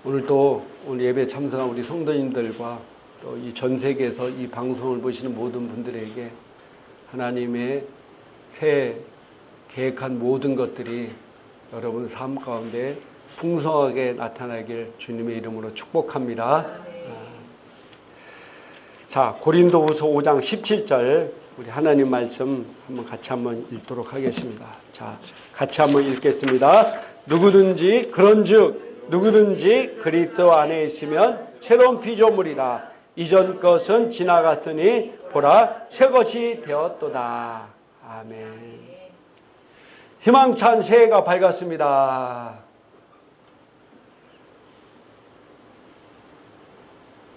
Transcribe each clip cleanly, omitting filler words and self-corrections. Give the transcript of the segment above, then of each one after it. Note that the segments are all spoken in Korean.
오늘 예배 참석한 우리 성도님들과 또 이 전 세계에서 이 방송을 보시는 모든 분들에게 하나님의 새 계획한 모든 것들이 여러분 삶 가운데 풍성하게 나타나길 주님의 이름으로 축복합니다. 자, 고린도후서 5장 17절 우리 하나님 말씀 같이 한번 읽도록 하겠습니다. 자, 같이 한번 읽겠습니다. 누구든지 그리스도 안에 있으면 새로운 피조물이라. 이전 것은 지나갔으니 보라 새 것이 되었도다. 아멘. 희망찬 새해가 밝았습니다.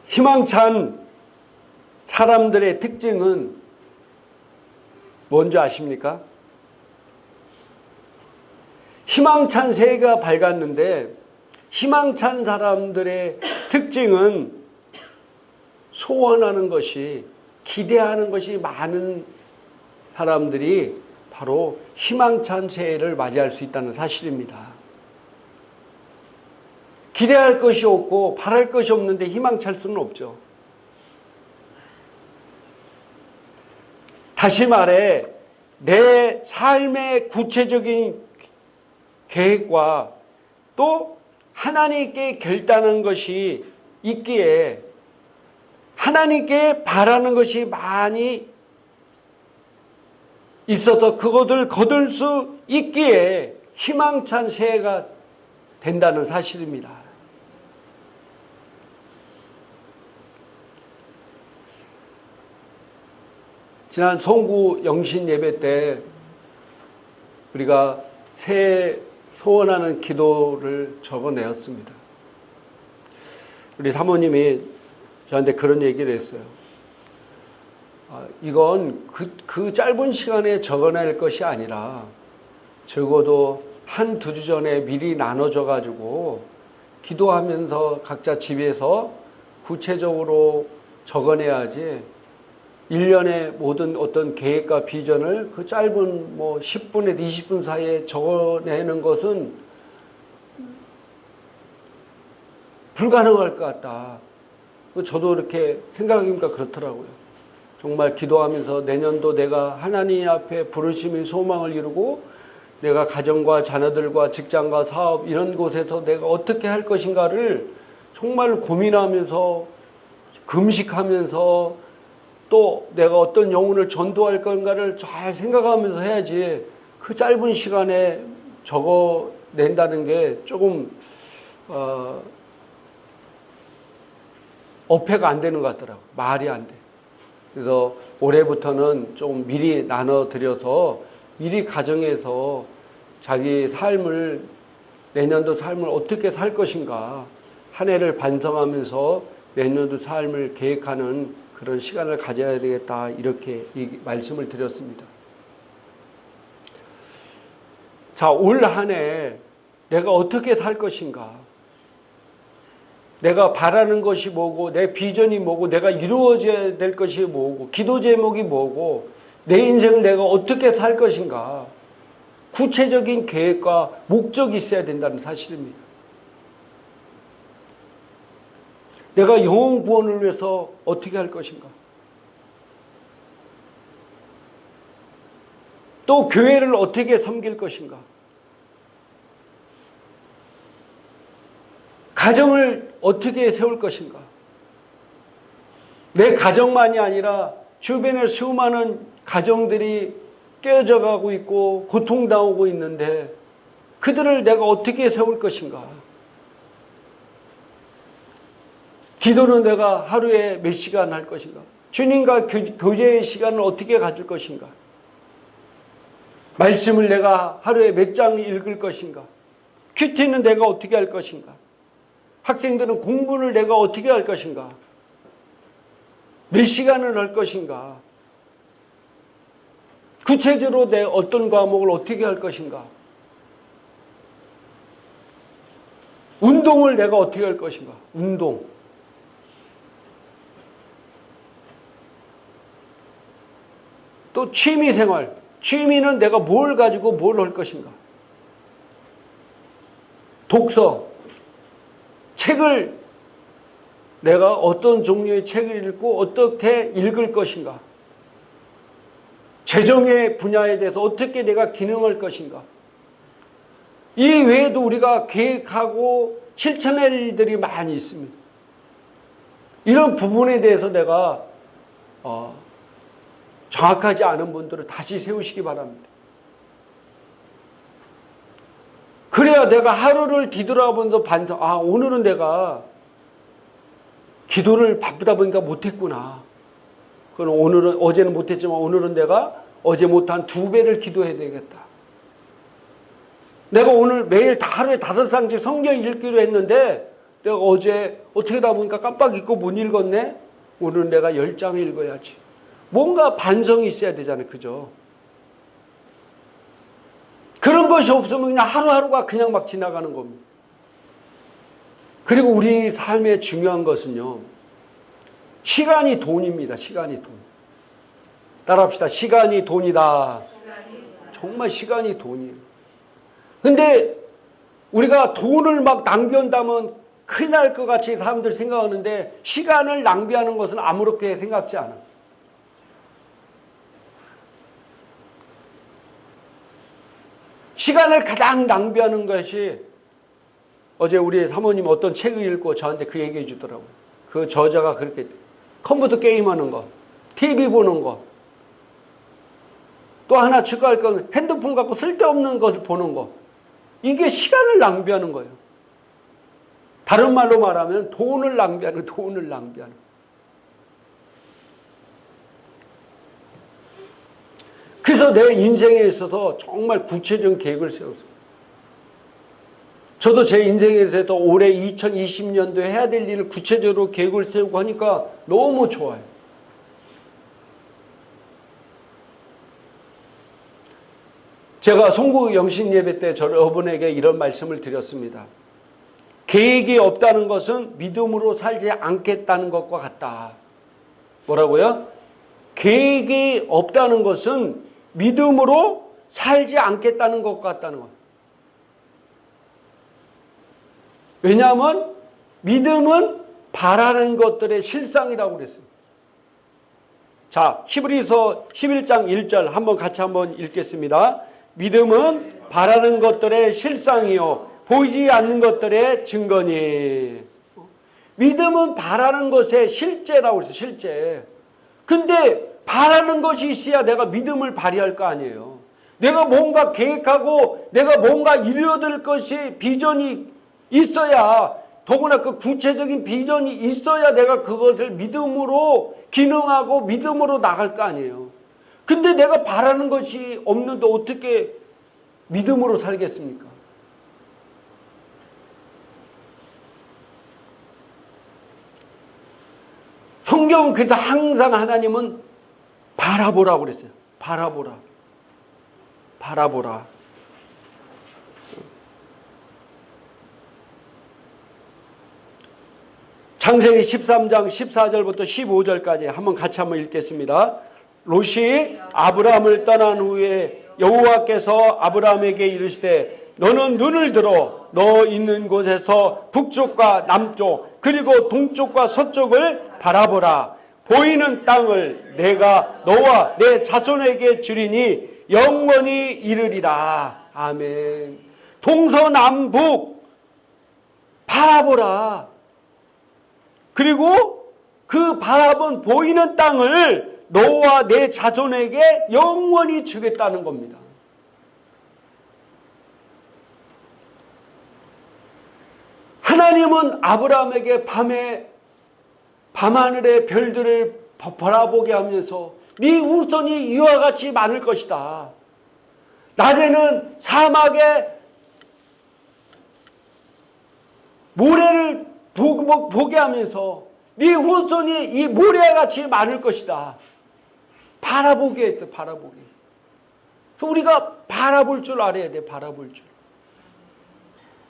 희망찬 사람들의 특징은 뭔지 아십니까? 희망찬 새해가 밝았는데 희망찬 사람들의 특징은 소원하는 것이, 기대하는 것이 많은 사람들이 바로 희망찬 새해를 맞이할 수 있다는 사실입니다. 기대할 것이 없고 바랄 것이 없는데 희망찰 수는 없죠. 다시 말해 내 삶의 구체적인 계획과 또 하나님께 결단한 것이 있기에 하나님께 바라는 것이 많이 있어서 그것을 거둘 수 있기에 희망찬 새해가 된다는 사실입니다. 지난 송구 영신 예배 때 우리가 새해 소원하는 기도를 적어내었습니다. 우리 사모님이 저한테 그런 얘기를 했어요. 이건 그 짧은 시간에 적어낼 것이 아니라 적어도 한 두 주 전에 미리 나눠져 가지고 기도하면서 각자 집에서 구체적으로 적어내야지 1년의 모든 어떤 계획과 비전을 그 짧은 10분에서 20분 사이에 적어내는 것은 불가능할 것 같다. 저도 이렇게 생각하니까 그렇더라고요. 정말 기도하면서 내년도 내가 하나님 앞에 부르심의 소망을 이루고 내가 가정과 자녀들과 직장과 사업 이런 곳에서 내가 어떻게 할 것인가를 정말 고민하면서 금식하면서 또 내가 어떤 영혼을 전도할 건가를 잘 생각하면서 해야지 그 짧은 시간에 적어낸다는 게 조금 어폐가 안 되는 것 같더라고요. 말이 안 돼. 그래서 올해부터는 좀 미리 나눠드려서 미리 가정에서 자기 삶을 내년도 삶을 어떻게 살 것인가 한 해를 반성하면서 내년도 삶을 계획하는 그런 시간을 가져야 되겠다 이렇게 이 말씀을 드렸습니다. 자, 올 한 해 내가 어떻게 살 것인가, 내가 바라는 것이 뭐고 내 비전이 뭐고 내가 이루어져야 될 것이 뭐고 기도 제목이 뭐고 내 인생을 내가 어떻게 살 것인가 구체적인 계획과 목적이 있어야 된다는 사실입니다. 내가 영혼 구원을 위해서 어떻게 할 것인가, 또 교회를 어떻게 섬길 것인가, 가정을 어떻게 세울 것인가. 내 가정만이 아니라 주변에 수많은 가정들이 깨어져 가고 있고 고통당하고 있는데 그들을 내가 어떻게 세울 것인가. 기도는 내가 하루에 몇 시간 할 것인가. 주님과 교제의 시간을 어떻게 가질 것인가. 말씀을 내가 하루에 몇 장 읽을 것인가. 큐티는 내가 어떻게 할 것인가. 학생들은 공부를 내가 어떻게 할 것인가. 몇 시간을 할 것인가. 구체적으로 내 어떤 과목을 어떻게 할 것인가. 운동을 내가 어떻게 할 것인가. 운동. 또 취미생활. 취미는 내가 뭘 가지고 뭘 할 것인가. 독서. 책을 내가 어떤 종류의 책을 읽고 어떻게 읽을 것인가? 재정의 분야에 대해서 어떻게 내가 기능할 것인가? 이 외에도 우리가 계획하고 실천할 일들이 많이 있습니다. 이런 부분에 대해서 내가 정확하지 않은 분들은 다시 세우시기 바랍니다. 그래야 내가 하루를 뒤돌아보면서 반성, 오늘은 내가 기도를 바쁘다 보니까 못했구나. 그럼 오늘은, 어제는 못했지만 오늘은 내가 어제 못한 2배를 기도해야 되겠다. 내가 오늘 매일 하루에 5장씩 성경 읽기로 했는데 내가 어제 어떻게 하다 보니까 깜빡 잊고 못 읽었네. 오늘은 내가 10장을 읽어야지. 뭔가 반성이 있어야 되잖아요. 그죠? 그런 것이 없으면 그냥 하루하루가 그냥 막 지나가는 겁니다. 그리고 우리 삶의 중요한 것은요, 시간이 돈입니다. 시간이 돈. 따라합시다. 시간이 돈이다. 정말 시간이 돈이에요. 근데 우리가 돈을 막 낭비한다면 큰일 날 것 같이 사람들 생각하는데 시간을 낭비하는 것은 아무렇게 생각지 않아. 시간을 가장 낭비하는 것이, 어제 우리 사모님 어떤 책을 읽고 저한테 그 얘기해 주더라고요. 그 저자가 그렇게 컴퓨터 게임하는 거, TV 보는 거, 또 하나 추가할 건 핸드폰 갖고 쓸데없는 것을 보는 거. 이게 시간을 낭비하는 거예요. 다른 말로 말하면 돈을 낭비하는 거예요. 돈을 낭비하는 거예요. 그래서 내 인생에 있어서 정말 구체적인 계획을 세웠어요. 저도 제 인생에 대해서 올해 2020년도에 해야 될 일을 구체적으로 계획을 세우고 하니까 너무 좋아요. 제가 송구 영신 예배 때 여러분에게 이런 말씀을 드렸습니다. 계획이 없다는 것은 믿음으로 살지 않겠다는 것과 같다. 뭐라고요? 계획이 없다는 것은 믿음으로 살지 않겠다는 것 같다는 것. 왜냐하면 믿음은 바라는 것들의 실상이라고 그랬어요. 자, 히브리서 11장 1절 한번 같이 한번 읽겠습니다. 믿음은 바라는 것들의 실상이요 보이지 않는 것들의 증거니. 믿음은 바라는 것의 실제라고 그랬어요. 실제. 근데 바라는 것이 있어야 내가 믿음을 발휘할 거 아니에요. 내가 뭔가 계획하고 내가 뭔가 이루어질 것이 비전이 있어야, 더구나 그 구체적인 비전이 있어야 내가 그것을 믿음으로 기능하고 믿음으로 나갈 거 아니에요. 근데 내가 바라는 것이 없는데 어떻게 믿음으로 살겠습니까? 성경은 그래서 항상 하나님은 바라보라고 그랬어요. 바라보라. 바라보라. 창세기 13장 14절부터 15절까지 한번 같이 한번 읽겠습니다. 롯이 아브라함을 떠난 후에 여호와께서 아브라함에게 이르시되 너는 눈을 들어 너 있는 곳에서 북쪽과 남쪽 그리고 동쪽과 서쪽을 바라보라. 보이는 땅을 내가 너와 내 자손에게 주리니 영원히 이르리라. 아멘. 동서남북 바라보라. 그리고 그 바라본 보이는 땅을 너와 내 자손에게 영원히 주겠다는 겁니다. 하나님은 아브라함에게 밤하늘의 별들을 바라보게 하면서 네 후손이 이와 같이 많을 것이다. 낮에는 사막에 모래를 보게 하면서 네 후손이 이 모래같이 많을 것이다. 바라보게 했대. 바라보게. 우리가 바라볼 줄 알아야 돼. 바라볼 줄.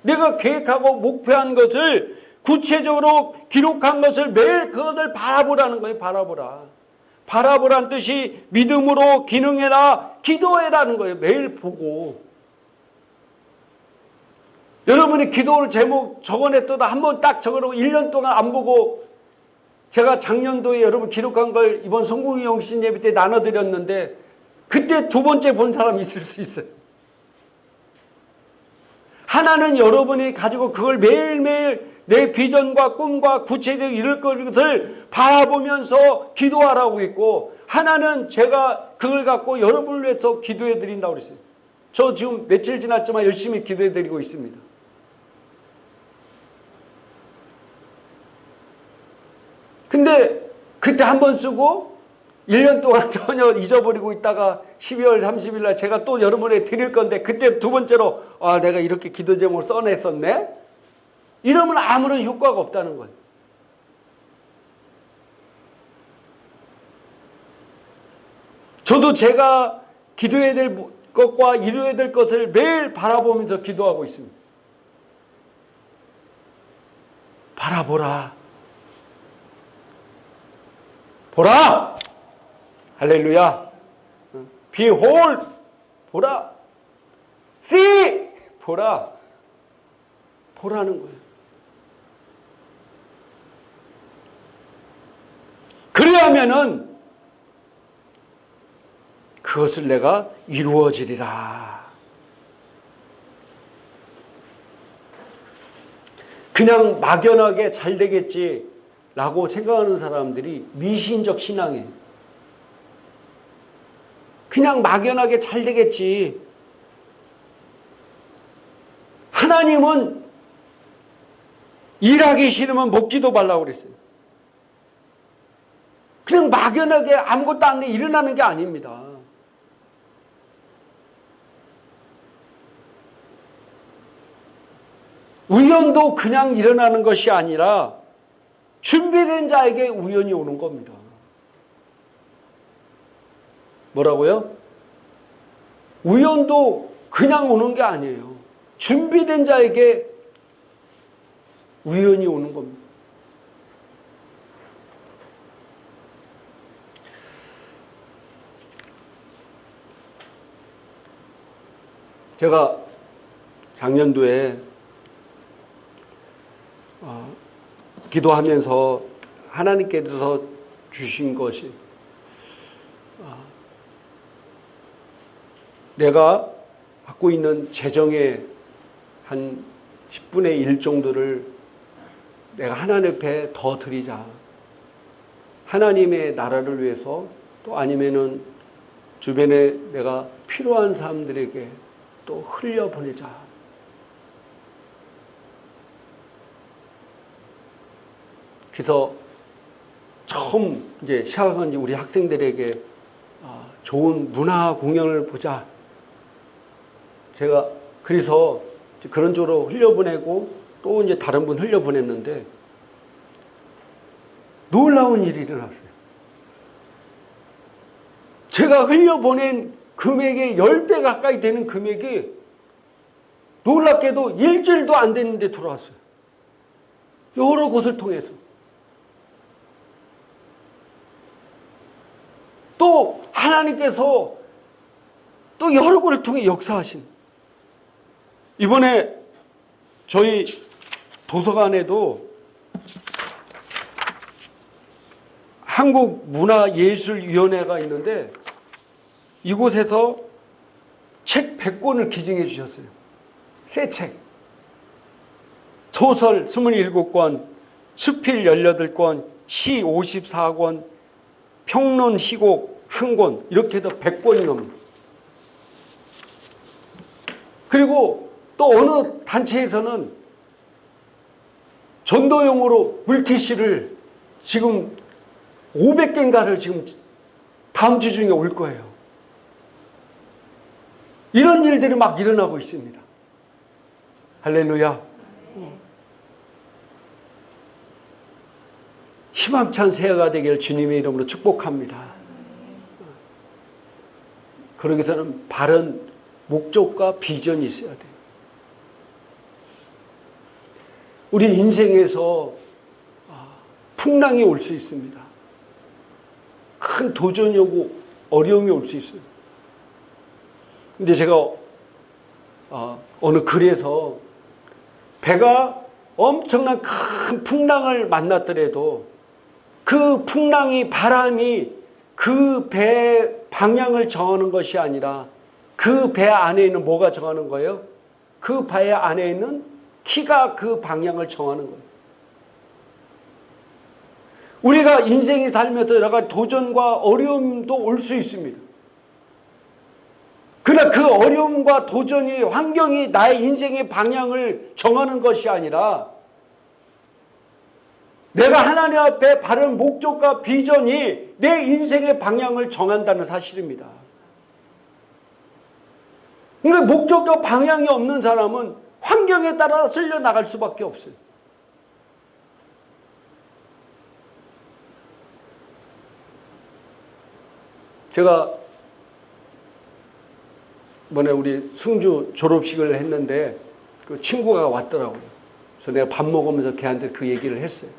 내가 계획하고 목표한 것을 구체적으로 기록한 것을 매일 그것을 바라보라는 거예요. 바라보라. 바라보라는 뜻이 믿음으로 기능해라, 기도해라는 거예요. 매일 보고. 여러분이 기도를 제목 적어냈더니 한번 딱 적어놓고 1년 동안 안 보고 제가 작년도에 여러분 기록한 걸 이번 성공의 영신 예배 때 나눠드렸는데 그때 두 번째 본 사람이 있을 수 있어요. 하나는 여러분이 가지고 그걸 매일매일 내 비전과 꿈과 구체적 이룰 것을 바라보면서 기도하라고 있고, 하나는 제가 그걸 갖고 여러분을 위해서 기도해 드린다고 그랬어요. 저 지금 며칠 지났지만 열심히 기도해 드리고 있습니다. 근데 그때 한 번 쓰고 1년 동안 전혀 잊어버리고 있다가 12월 30일 날 제가 또 여러분에게 드릴 건데 그때 두 번째로 내가 이렇게 기도 제목을 써냈었네? 이러면 아무런 효과가 없다는 거예요. 저도 제가 기도해야 될 것과 이루어야 될 것을 매일 바라보면서 기도하고 있습니다. 바라보라. 보라! 할렐루야! Behold! 보라! See! 보라! 보라는 거예요. 그래야면은 그것을 내가 이루어지리라. 그냥 막연하게 잘 되겠지 라고 생각하는 사람들이 미신적 신앙이에요. 그냥 막연하게 잘 되겠지. 하나님은 일하기 싫으면 먹지도 말라고 그랬어요. 그냥 막연하게 아무것도 안 돼 일어나는 게 아닙니다. 우연도 그냥 일어나는 것이 아니라 준비된 자에게 우연이 오는 겁니다. 뭐라고요? 우연도 그냥 오는 게 아니에요. 준비된 자에게 우연이 오는 겁니다. 제가 작년도에 기도하면서 하나님께서 주신 것이 내가 갖고 있는 재정의 한 10분의 1 정도를 내가 하나님 앞에 더 드리자. 하나님의 나라를 위해서, 또 아니면은 주변에 내가 필요한 사람들에게 또 흘려보내자. 그래서 처음 이제 시작한 우리 학생들에게 좋은 문화 공연을 보자. 제가 그래서 그런 쪽으로 흘려보내고 또 이제 다른 분 흘려보냈는데 놀라운 일이 일어났어요. 제가 흘려보낸 금액의 10배 가까이 되는 금액이 놀랍게도 일주일도 안 됐는데 들어왔어요. 여러 곳을 통해서. 또 하나님께서 또 여러 곳을 통해 역사하신, 이번에 저희 도서관에도 한국문화예술위원회가 있는데 이곳에서 책 100권을 기증해 주셨어요. 새 책. 소설 27권, 수필 18권, 시 54권, 평론 희곡 1권, 이렇게 해서 100권이 넘는. 그리고 또 어느 단체에서는 전도용으로 물티슈를 지금 500개인가를 지금 다음 주 중에 올 거예요. 이런 일들이 막 일어나고 있습니다. 할렐루야. 희망찬 새해가 되길 주님의 이름으로 축복합니다. 그러기 위해서는 바른 목적과 비전이 있어야 돼요. 우리 인생에서 풍랑이 올 수 있습니다. 큰 도전이 오고 어려움이 올 수 있어요. 근데 제가 어느 글에서 배가 엄청난 큰 풍랑을 만났더라도 그 풍랑이 바람이 그 배 방향을 정하는 것이 아니라 그 배 안에 있는 뭐가 정하는 거예요? 그 배 안에 있는 키가 그 방향을 정하는 거예요. 우리가 인생이 살면서 여러 가지 도전과 어려움도 올 수 있습니다. 그러나 그 어려움과 도전이 환경이 나의 인생의 방향을 정하는 것이 아니라 내가 하나님 앞에 바른 목적과 비전이 내 인생의 방향을 정한다는 사실입니다. 그러니까 목적과 방향이 없는 사람은 환경에 따라 쓸려 나갈 수밖에 없어요. 제가 이번에 우리 승주 졸업식을 했는데 그 친구가 왔더라고요. 그래서 내가 밥 먹으면서 걔한테 그 얘기를 했어요.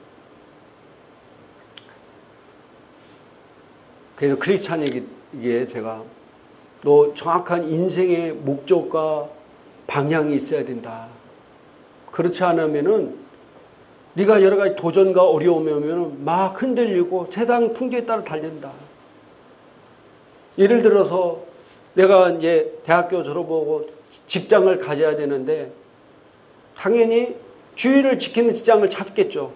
그래서 크리스찬에게 제가 너 정확한 인생의 목적과 방향이 있어야 된다. 그렇지 않으면은 네가 여러 가지 도전과 어려움이 오면은 막 흔들리고 세상 풍조에 따라 달린다. 예를 들어서 내가 이제 대학교 졸업하고 직장을 가져야 되는데 당연히 주의를 지키는 직장을 찾겠죠.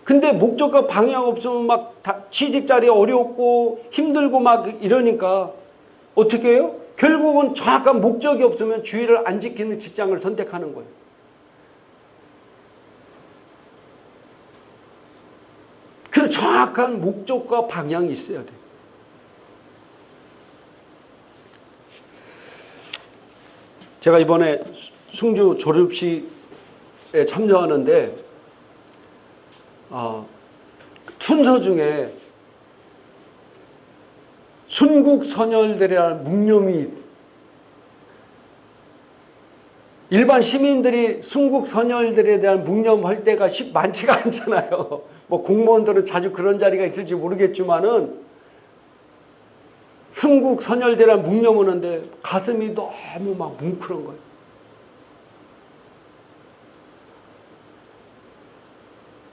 근데 목적과 방향 없으면 막 취직 자리 어렵고 힘들고 막 이러니까 어떻게 해요? 결국은 정확한 목적이 없으면 주의를 안 지키는 직장을 선택하는 거예요. 그래서 정확한 목적과 방향이 있어야 돼요. 제가 이번에 승주 졸업식에 참여하는데 순서 중에 순국선열들이라는 묵념이 일반 시민들이 순국선열들에 대한 묵념할 때가 많지가 않잖아요. 뭐 공무원들은 자주 그런 자리가 있을지 모르겠지만은 순국선열대란 묵념을 하는데 가슴이 너무 막 뭉클한 거예요.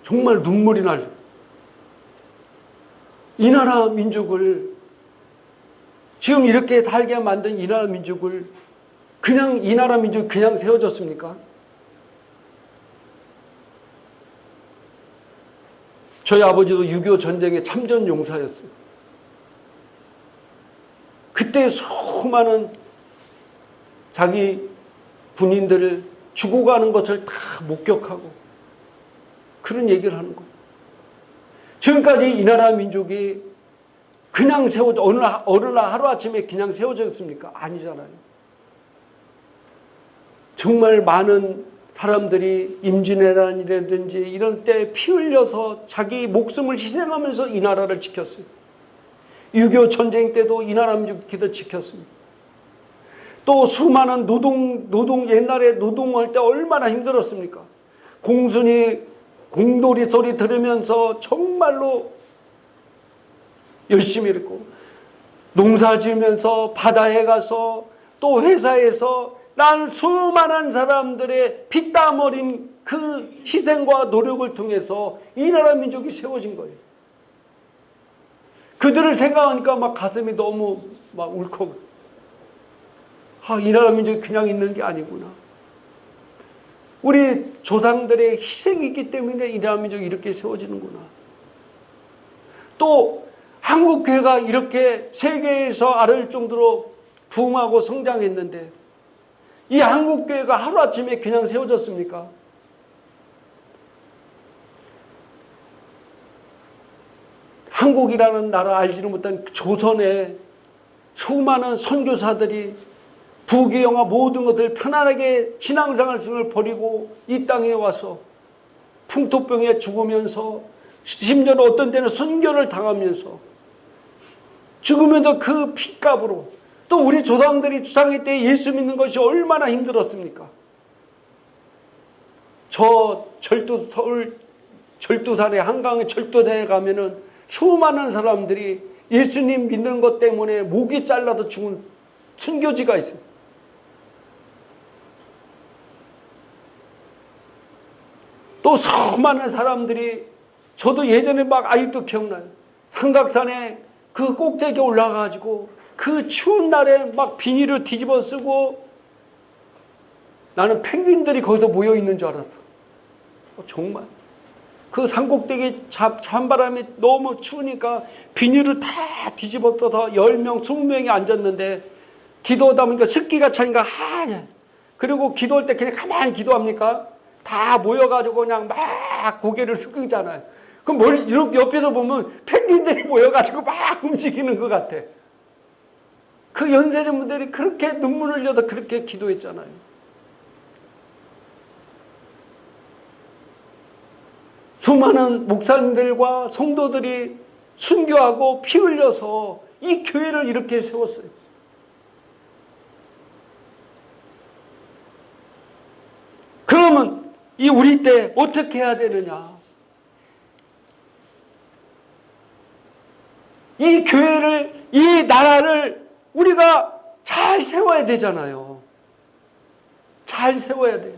정말 눈물이 날. 이 나라 민족을 지금 이렇게 살게 만든 이 나라 민족을 그냥 이 나라 민족이 그냥 세워졌습니까? 저희 아버지도 6.25 전쟁의 참전 용사였어요. 그때 수많은 자기 군인들을 죽어가는 것을 다 목격하고 그런 얘기를 하는 거예요. 지금까지 이 나라 민족이 그냥 세워져 어느 날 하루아침에 그냥 세워졌습니까? 아니잖아요. 정말 많은 사람들이 임진왜란이라든지 이런 때 피 흘려서 자기 목숨을 희생하면서 이 나라를 지켰어요. 6.25 전쟁 때도 이 나라 민족이 지켰습니다. 또 수많은 노동 옛날에 노동할 때 얼마나 힘들었습니까? 공순이 공돌이 소리 들으면서 정말로 열심히 했고 농사 지으면서 바다에 가서 또 회사에서 난 수많은 사람들의 피땀 어린 그 희생과 노력을 통해서 이 나라 민족이 세워진 거예요. 그들을 생각하니까 막 가슴이 너무 막 울컥. 이 나라 민족이 그냥 있는 게 아니구나. 우리 조상들의 희생이 있기 때문에 이 나라 민족이 이렇게 세워지는구나. 또 한국교회가 이렇게 세계에서 아를 정도로 부흥하고 성장했는데 이 한국교회가 하루아침에 그냥 세워졌습니까? 한국이라는 나라 알지는 못한 조선의 수많은 선교사들이 부귀영화 모든 것들 편안하게 신앙생활을 버리고 이 땅에 와서 풍토병에 죽으면서 심지어는 어떤 때는 순교를 당하면서 죽으면서 그 핏값으로 또 우리 조상들이 주상의 때 예수 믿는 것이 얼마나 힘들었습니까? 저 서울 절두산에 한강의 절두산에 가면은 수많은 사람들이 예수님 믿는 것 때문에 목이 잘라도 죽은 순교지가 있습니다. 또 수많은 사람들이, 저도 예전에 막 아직도 기억나요. 삼각산에 그 꼭대기에 올라가가지고 그 추운 날에 막 비닐을 뒤집어 쓰고, 나는 펭귄들이 거기서 모여 있는 줄 알았어. 정말 그 산꼭대기 찬바람이 너무 추우니까 비닐을 다 뒤집어 써서 10명 20명이 앉았는데, 기도하다 보니까 습기가 차니까 하냐. 그리고 기도할 때 그냥 가만히 기도합니까? 다 모여가지고 그냥 막 고개를 숙이잖아요. 그럼 머리 이렇게 옆에서 보면 펭귄들이 모여가지고 막 움직이는 것 같아. 그 연세대분들이 그렇게 눈물 흘려서 그렇게 기도했잖아요. 수많은 목사님들과 성도들이 순교하고 피 흘려서 이 교회를 이렇게 세웠어요. 그러면 이 우리 때 어떻게 해야 되느냐? 이 교회를, 이 나라를 우리가 잘 세워야 되잖아요. 잘 세워야 돼요.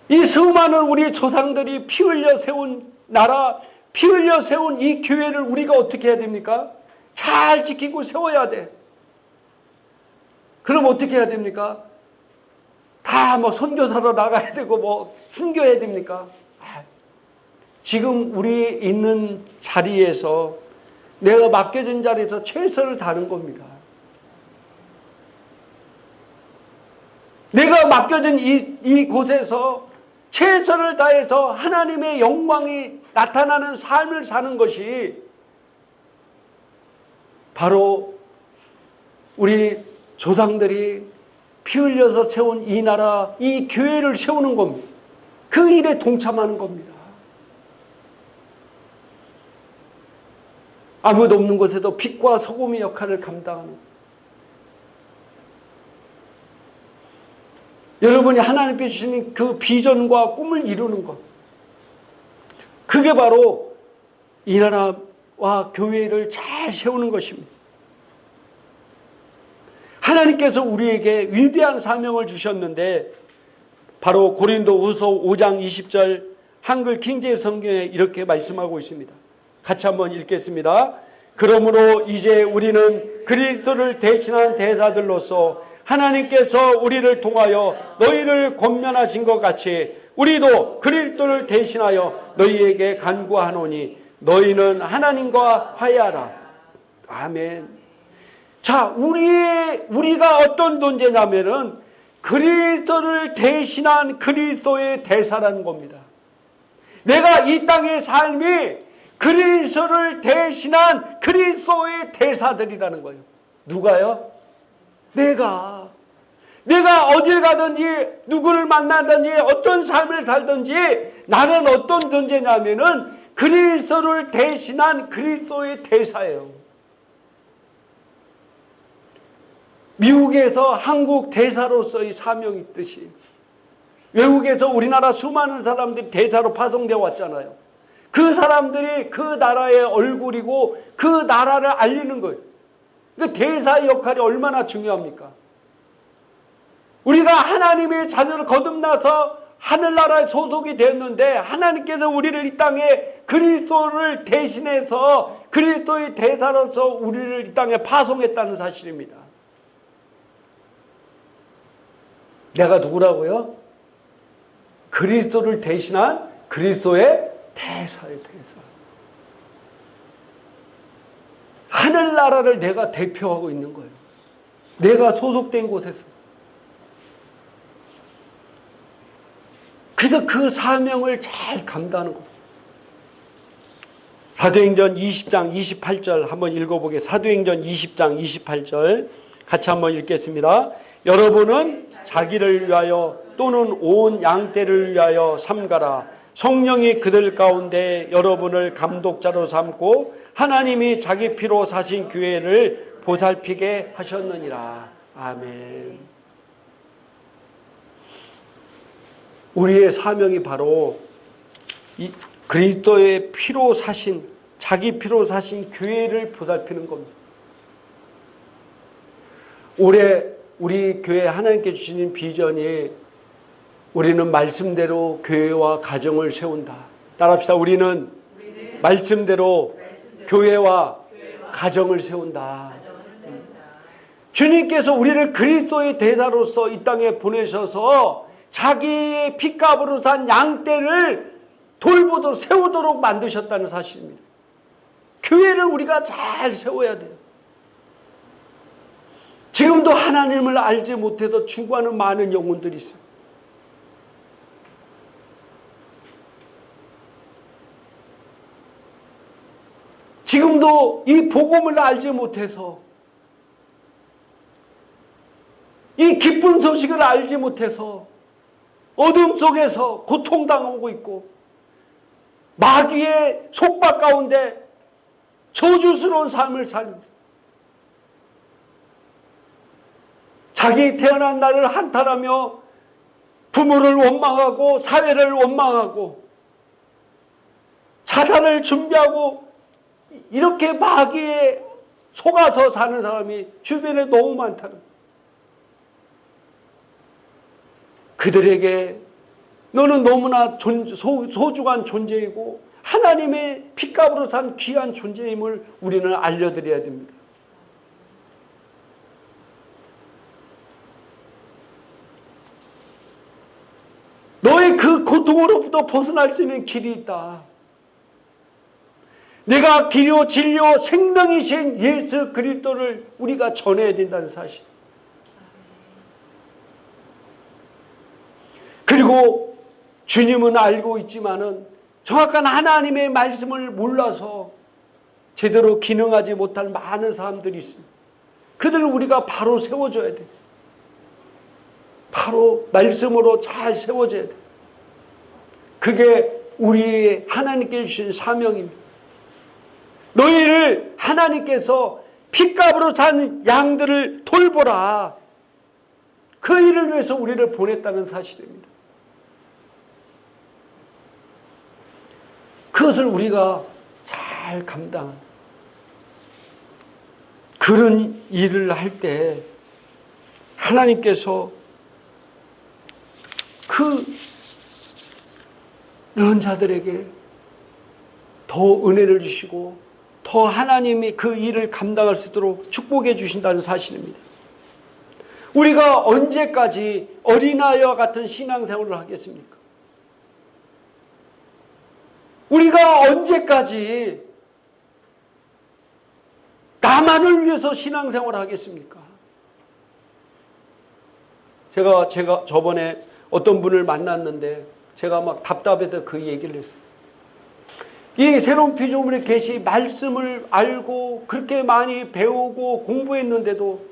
이 수많은 우리 조상들이 피 흘려 세운 나라, 피 흘려 세운 이 교회를 우리가 어떻게 해야 됩니까? 잘 지키고 세워야 돼. 그럼 어떻게 해야 됩니까? 다 뭐 선교사로 나가야 되고 뭐 순교해야 됩니까? 지금 우리 있는 자리에서, 내가 맡겨진 자리에서 최선을 다하는 겁니다. 내가 맡겨진 이 곳에서 최선을 다해서 하나님의 영광이 나타나는 삶을 사는 것이 바로 우리 조상들이 피 흘려서 세운 이 나라, 이 교회를 세우는 겁니다. 그 일에 동참하는 겁니다. 아무도 없는 곳에도 빛과 소금의 역할을 감당하는, 여러분이 하나님께 주신 그 비전과 꿈을 이루는 것, 그게 바로 이 나라와 교회를 잘 세우는 것입니다. 하나님께서 우리에게 위대한 사명을 주셨는데, 바로 고린도후서 5장 20절 한글 킹제임 성경에 이렇게 말씀하고 있습니다. 같이 한번 읽겠습니다. 그러므로 이제 우리는 그리스도를 대신한 대사들로서 하나님께서 우리를 통하여 너희를 권면하신 것 같이 우리도 그리스도를 대신하여 너희에게 간구하노니 너희는 하나님과 화해하라. 아멘. 자, 우리가 어떤 존재냐면은 그리스도를 대신한 그리스도의 대사라는 겁니다. 내가 이 땅의 삶이 그리스도를 대신한 그리스도의 대사들이라는 거예요. 누가요? 내가 어딜 가든지 누구를 만나든지 어떤 삶을 살든지 나는 어떤 존재냐면은 그리스도를 대신한 그리스도의 대사예요. 미국에서 한국 대사로서의 사명이 있듯이 외국에서 우리나라 수많은 사람들이 대사로 파송되어 왔잖아요. 그 사람들이 그 나라의 얼굴이고 그 나라를 알리는 거예요. 그 대사의 역할이 얼마나 중요합니까? 우리가 하나님의 자녀를 거듭나서 하늘나라에 소속이 됐는데 하나님께서 우리를 이 땅에 그리스도를 대신해서 그리스도의 대사로서 우리를 이 땅에 파송했다는 사실입니다. 내가 누구라고요? 그리스도를 대신한 그리스도의 대사예요, 대사. 하늘나라를 내가 대표하고 있는 거예요. 내가 소속된 곳에서. 그래서 그 사명을 잘 감당하는 겁니다. 사도행전 20장 28절 한번 읽어보겠습니다. 사도행전 20장 28절 같이 한번 읽겠습니다. 여러분은 자기를 위하여 또는 온 양떼를 위하여 삼가라. 성령이 그들 가운데 여러분을 감독자로 삼고 하나님이 자기 피로 사신 교회를 보살피게 하셨느니라. 아멘. 우리의 사명이 바로 이 그리스도의 피로 사신, 자기 피로 사신 교회를 보살피는 겁니다. 올해 우리 교회 하나님께 주시는 비전이 우리는 말씀대로 교회와 가정을 세운다. 따라합시다. 우리는 말씀대로 교회와 가정을 세운다. 주님께서 우리를 그리스도의 대사로서 이 땅에 보내셔서 자기의 피값으로 산 양떼를 돌보도록 세우도록 만드셨다는 사실입니다. 교회를 우리가 잘 세워야 돼요. 지금도 하나님을 알지 못해서 죽어가는 많은 영혼들이 있어요. 지금도 이 복음을 알지 못해서, 이 기쁜 소식을 알지 못해서 어둠 속에서 고통당하고 있고 마귀의 속박 가운데 저주스러운 삶을 삽니다. 자기 태어난 날을 한탄하며 부모를 원망하고 사회를 원망하고 자살을 준비하고 이렇게 마귀에 속아서 사는 사람이 주변에 너무 많다는 거예요. 그들에게 너는 너무나 소중한 존재이고 하나님의 피값으로 산 귀한 존재임을 우리는 알려드려야 됩니다. 너의 그 고통으로부터 벗어날 수 있는 길이 있다. 내가 길이요 진리요 생명이신 예수 그리스도를 우리가 전해야 된다는 사실. 그리고 주님은 알고 있지만은 정확한 하나님의 말씀을 몰라서 제대로 기능하지 못할 많은 사람들이 있습니다. 그들을 우리가 바로 세워줘야 돼. 바로 말씀으로 잘 세워줘야 돼. 그게 우리의 하나님께 주신 사명입니다. 너희를 하나님께서 피값으로 산 양들을 돌보라. 그 일을 위해서 우리를 보냈다는 사실입니다. 그것을 우리가 잘 감당한 그런 일을 할 때 하나님께서 그런 자들에게 더 은혜를 주시고 더 하나님이 그 일을 감당할 수 있도록 축복해 주신다는 사실입니다. 우리가 언제까지 어린아이와 같은 신앙생활을 하겠습니까? 우리가 언제까지 나만을 위해서 신앙생활을 하겠습니까? 제가 저번에 어떤 분을 만났는데 제가 막 답답해서 그 얘기를 했어요. 이 새로운 피조물의 계시 말씀을 알고 그렇게 많이 배우고 공부했는데도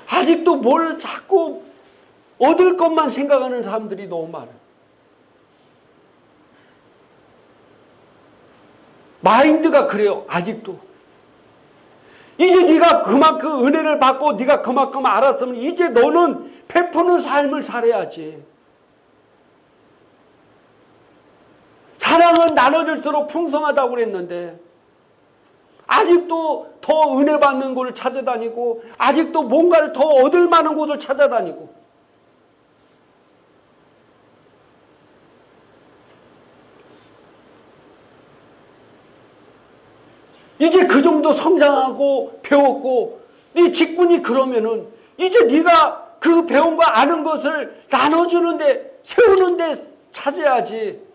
아직도 뭘 자꾸 얻을 것만 생각하는 사람들이 너무 많아요. 마인드가 그래요. 아직도. 이제 네가 그만큼 은혜를 받고 네가 그만큼 알았으면 이제 너는 베푸는 삶을 살아야지. 사랑은 나눠질수록 풍성하다고 그랬는데 아직도 더 은혜 받는 곳을 찾아다니고 아직도 뭔가를 더 얻을 만한 곳을 찾아다니고 이제 그 정도 성장하고 배웠고 네 직분이 그러면은 이제 네가 그 배운 거 아는 것을 나눠주는데 세우는데 찾아야지.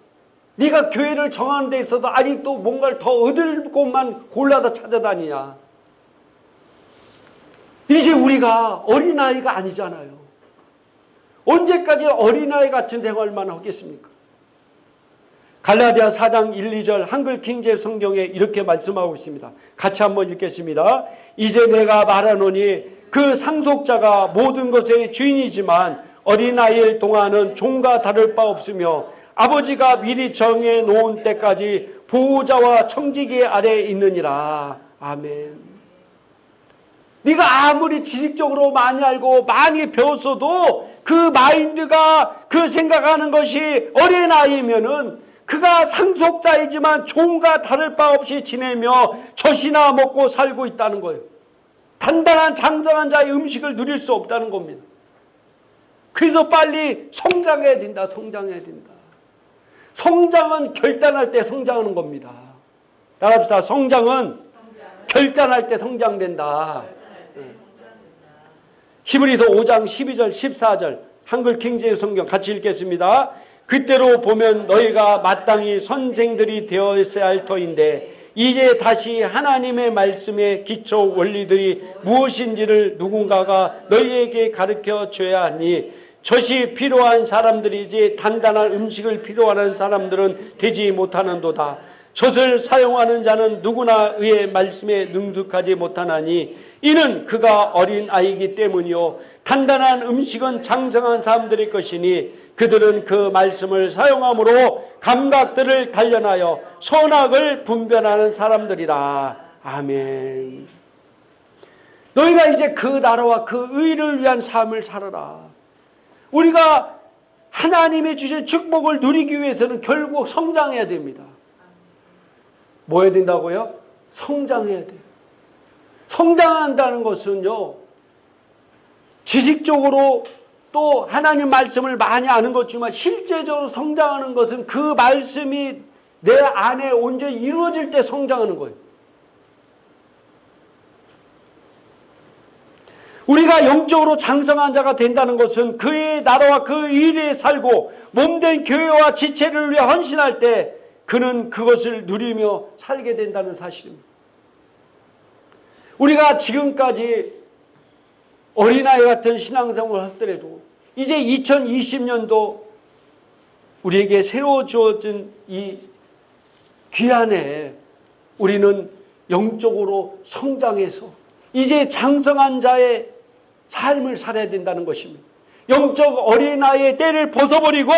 네가 교회를 정하는 데 있어도 아직도 뭔가를 더 얻을 곳만 골라다 찾아다니냐. 이제 우리가 어린아이가 아니잖아요. 언제까지 어린아이 같은 생활만 하겠습니까? 갈라디아 4장 1, 2절 한글 킹제 성경에 이렇게 말씀하고 있습니다. 같이 한번 읽겠습니다. 이제 내가 말하노니 그 상속자가 모든 것의 주인이지만 어린아이일 동안은 종과 다를 바 없으며 아버지가 미리 정해 놓은 때까지 보호자와 청지기 아래에 있느니라. 아멘. 네가 아무리 지식적으로 많이 알고 많이 배웠어도 그 마인드가 그 생각하는 것이 어린아이면은 그가 상속자이지만 종과 다를 바 없이 지내며 젖이나 먹고 살고 있다는 거예요. 단단한 장성한 자의 음식을 누릴 수 없다는 겁니다. 그래서 빨리 성장해야 된다. 성장해야 된다. 성장은 결단할 때 성장하는 겁니다. 따라합시다. 성장은 결단할 때 성장된다. 히브리서 5장 12절 14절 한글 킹제임스 성경 같이 읽겠습니다. 그때로 보면 너희가 마땅히 선생들이 되었어야 할 터인데 이제 다시 하나님의 말씀의 기초 원리들이 무엇인지를 누군가가 너희에게 가르쳐 줘야 하니 젖이 필요한 사람들이지 단단한 음식을 필요하는 사람들은 되지 못하는도다. 젖을 사용하는 자는 누구나 의의 말씀에 능숙하지 못하나니 이는 그가 어린 아이이기 때문이요 단단한 음식은 장성한 사람들의 것이니 그들은 그 말씀을 사용함으로 감각들을 단련하여 선악을 분별하는 사람들이라. 아멘. 너희가 이제 그 나라와 그 의를 위한 삶을 살아라. 우리가 하나님이 주신 축복을 누리기 위해서는 결국 성장해야 됩니다. 뭐 해야 된다고요? 성장해야 돼요. 성장한다는 것은요, 지식적으로 또 하나님 말씀을 많이 아는 것지만 실제적으로 성장하는 것은 그 말씀이 내 안에 온전히 이루어질 때 성장하는 거예요. 우리가 영적으로 장성한 자가 된다는 것은 그의 나라와 그 일에 살고 몸된 교회와 지체를 위해 헌신할 때 그는 그것을 누리며 살게 된다는 사실입니다. 우리가 지금까지 어린아이 같은 신앙생활을 하더라도 이제 2020년도 우리에게 새로 주어진 이 귀한 해에 우리는 영적으로 성장해서 이제 장성한 자의 삶을 살아야 된다는 것입니다. 영적 어린아이의 때를 벗어버리고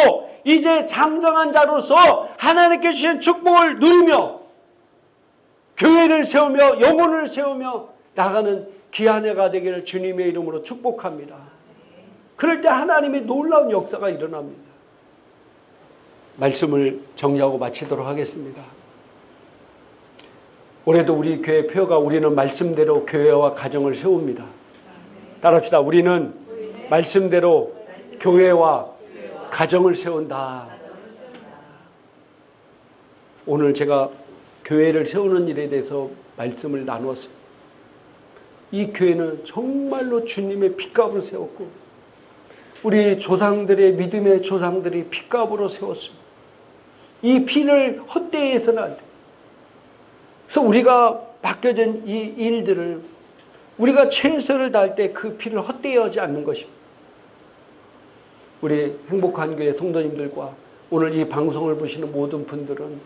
이제 장성한 자로서 하나님께 주신 축복을 누리며 교회를 세우며 영혼을 세우며 나가는 귀한 해가 되기를 주님의 이름으로 축복합니다. 그럴 때 하나님의 놀라운 역사가 일어납니다. 말씀을 정리하고 마치도록 하겠습니다. 올해도 우리 교회 표가 우리는 말씀대로 교회와 가정을 세웁니다. 따라합시다. 우리는 말씀대로 교회와 가정을 세운다. 오늘 제가 교회를 세우는 일에 대해서 말씀을 나누었습니다. 이 교회는 정말로 주님의 핏값으로 세웠고 우리 조상들의 믿음의 조상들이 핏값으로 세웠습니다. 이 피를 헛되이 해서는 안 돼요. 그래서 우리가 맡겨진 이 일들을 우리가 최선을 다할 때 그 피를 헛되이 하지 않는 것입니다. 우리 행복한 교회 성도님들과 오늘 이 방송을 보시는 모든 분들은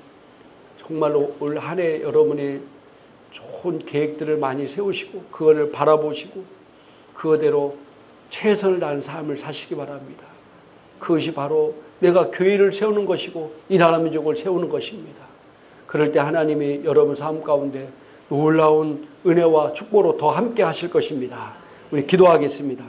정말로 올 한 해 여러분이 좋은 계획들을 많이 세우시고 그거를 바라보시고 그거대로 최선을 다하는 삶을 사시기 바랍니다. 그것이 바로 내가 교회를 세우는 것이고 이 나라 민족을 세우는 것입니다. 그럴 때 하나님이 여러분 삶 가운데 놀라운 은혜와 축복으로 더 함께 하실 것입니다. 우리 기도하겠습니다.